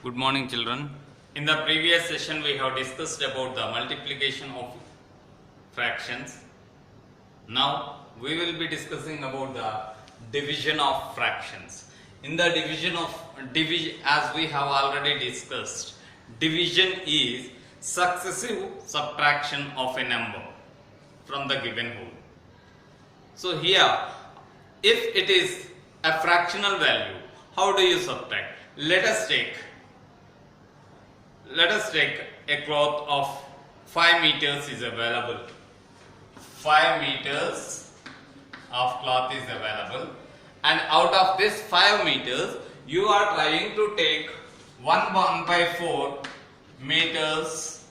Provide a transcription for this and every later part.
Good morning, children. In the previous session, we have discussed about the multiplication of fractions. Now, we will be discussing about the division of fractions. In the division, as we have already discussed, division is successive subtraction of a number from the given whole. So here, if it is a fractional value, how do you subtract? Let us take a cloth of 5 meters is available. 5 meters of cloth is available, and out of this 5 meters you are trying to take 1/4 meters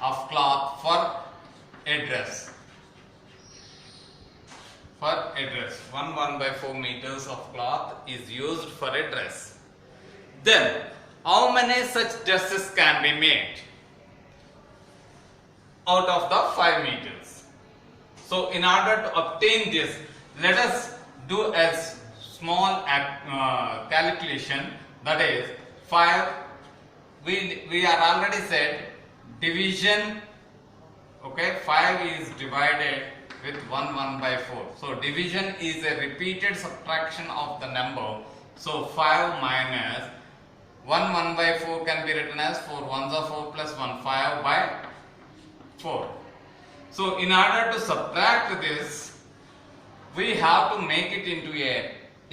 of cloth for a dress. 1/4 meters of cloth is used for a dress. Then how many such dresses can be made out of the 5 meters? So in order to obtain this, let us do a small calculation, that is 5. We are already said division, okay, 5 is divided with 1/4. So division is a repeated subtraction of the number. So 5 minus 1/4 can be written as 4 1s are 4 plus 1, 5/4. So in order to subtract this, we have to make it into a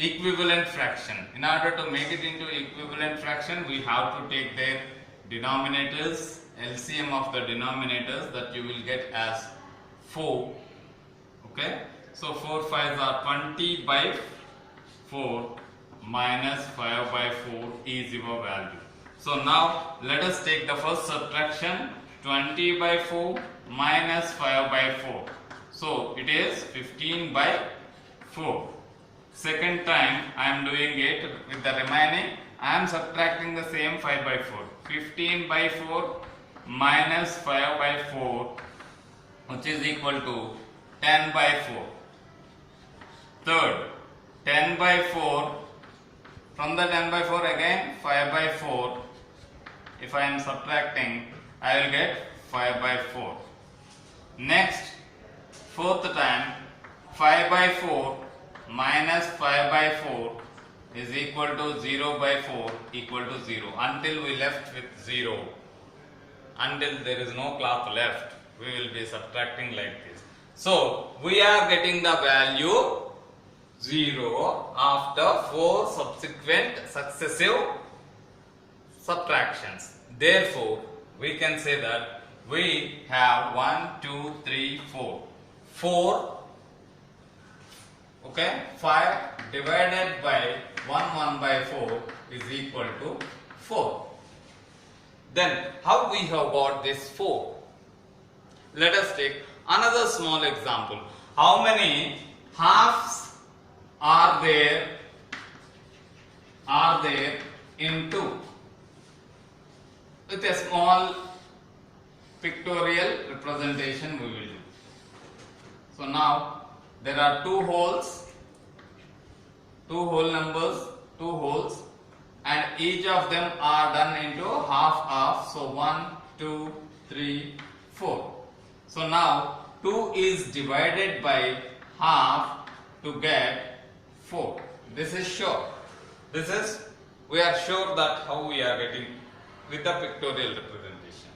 equivalent fraction. In order to make it into equivalent fraction, we have to take their denominators, LCM of the denominators, that you will get as 4. Okay, so 4 5s are 20/4 minus 5/4 is your value. So now let us take the first subtraction, 20/4 minus 5/4. So it is 15/4. Second time I am doing it with the remaining, I am subtracting the same 5/4. 15/4 minus 5/4, which is equal to 10/4. Third, 10/4. From the 10/4 again 5/4. If I am subtracting, I will get 5/4. Next, fourth time, 5/4 minus 5/4 is equal to 0/4 equal to 0, until we left with 0. Until there is no cloth left, we will be subtracting like this. So we are getting the value 0 after 4 subsequent successive subtractions. Therefore, we can say that we have 1, 2, 3, 4. 4, okay, 5 divided by 1/4 is equal to 4. Then how we have got this 4? Let us take another small example. How many halves are there in 2? With a small pictorial representation we will do. So now there are two holes, two whole numbers, two holes, and each of them are done into half. So 1, 2, 3, 4. So now 2 is divided by half to get 4. This is sure. We are sure that how we are getting with the pictorial representation.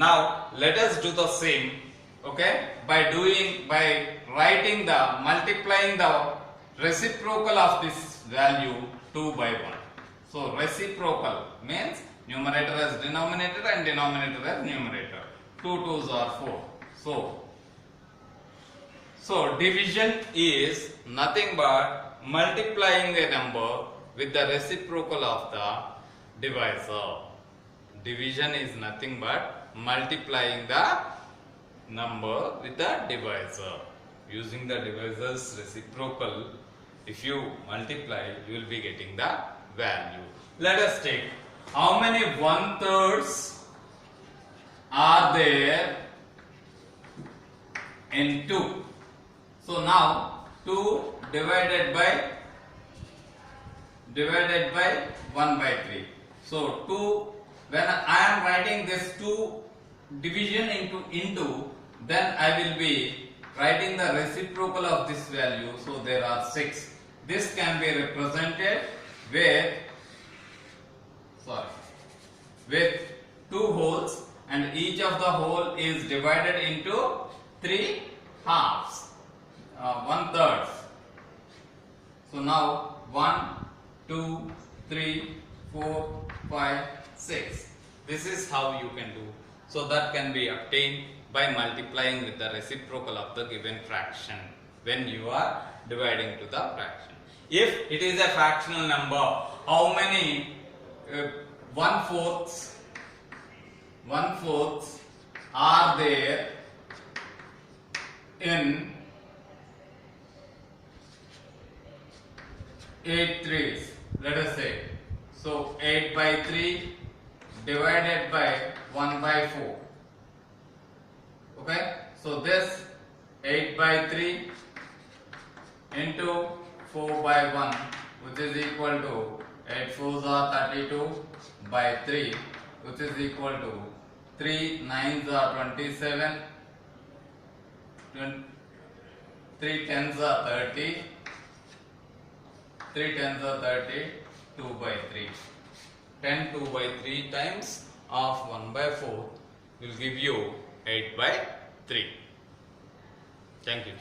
Now let us do the same, okay, by multiplying the reciprocal of this value 2/1. So reciprocal means numerator as denominator and denominator as numerator. 2 2s are 4. So division is nothing but multiplying a number with the reciprocal of the divisor. Division is nothing but multiplying the number with the divisor. Using the divisor's reciprocal, if you multiply, you will be getting the value. Let us take, how many 1/3 are there in 2? So now 2 divided by 1/3. So 2, when I am writing this 2 division into, then I will be writing the reciprocal of this value. So there are 6. This can be represented with with 2 holes, and each of the hole is divided into 3 halves, 1/3. So now 1, 2, 3, 4, 5, 6. This is how you can do. So that can be obtained by multiplying with the reciprocal of the given fraction when you are dividing to the fraction. If it is a fractional number, how many 1/4 are there in 8 threes? Let us say. So 8/3 divided by 1/4. Okay, so this 8/3 into 4/1, which is equal to 8 4s are 32/3, which is equal to 3 9s are 27, 3 10s are 30, 3 10s are 30, 2/3. 10 2/3 times of 1/4 will give you 8/3. Thank you.